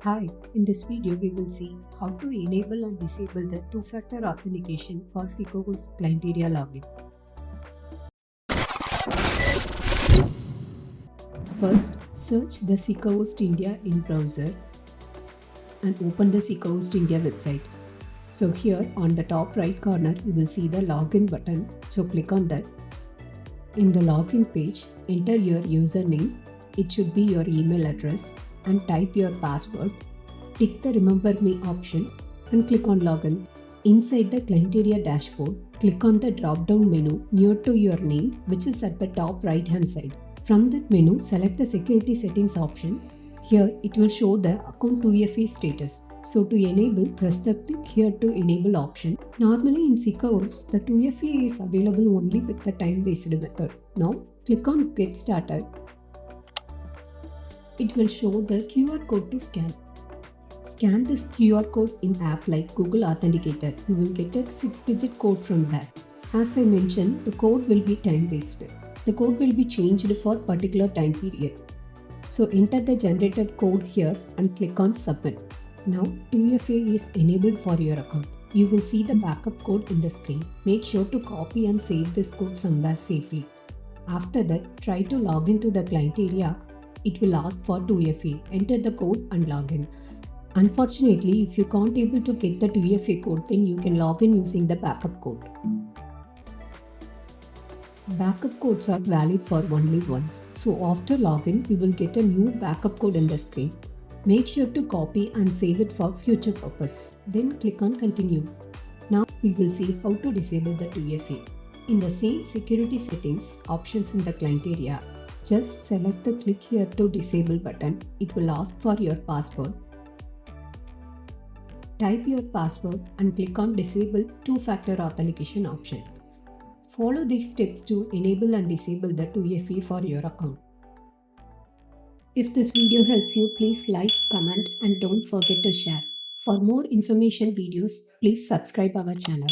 Hi, in this video we will see how to enable and disable the two-factor authentication for SecoHost client area login. First, search the SecoHost India in browser and open the SecoHost India website. So here on the top right corner you will see the login button. So click on that. In the login page, enter your username. It should be your email address and type your password. Tick the Remember Me option and click on Login. Inside the client area dashboard, click on the drop-down menu near to your name, which is at the top right-hand side. From that menu, select the Security Settings option. Here, it will show the Account 2FA status. So to enable, press the click here to enable option. Normally in SecoHost, the 2FA is available only with the time-based method. Now, click on Get Started. It will show the QR code to scan. Scan this QR code in app like Google Authenticator. You will get a 6-digit code from there. As I mentioned, the code will be time-based. The code will be changed for particular time period. So enter the generated code here and click on Submit. Now 2FA is enabled for your account. You will see the backup code in the screen. Make sure to copy and save this code somewhere safely. After that, try to log into the client area. It will ask for 2FA. Enter the code and log in. Unfortunately, if you can't able to get the 2FA code, then you can log in using the backup code. Backup codes are valid for only once. So after login, you will get a new backup code in the screen. Make sure to copy and save it for future purpose. Then click on Continue. Now we will see how to disable the 2FA. In the same security settings options in the client area, just select the click here to disable button. It will ask for your password. Type your password and click on Disable Two-Factor Authentication option. Follow these steps to enable and disable the 2FA for your account. If this video helps you, please like, comment and don't forget to share. For more information videos, please subscribe our channel.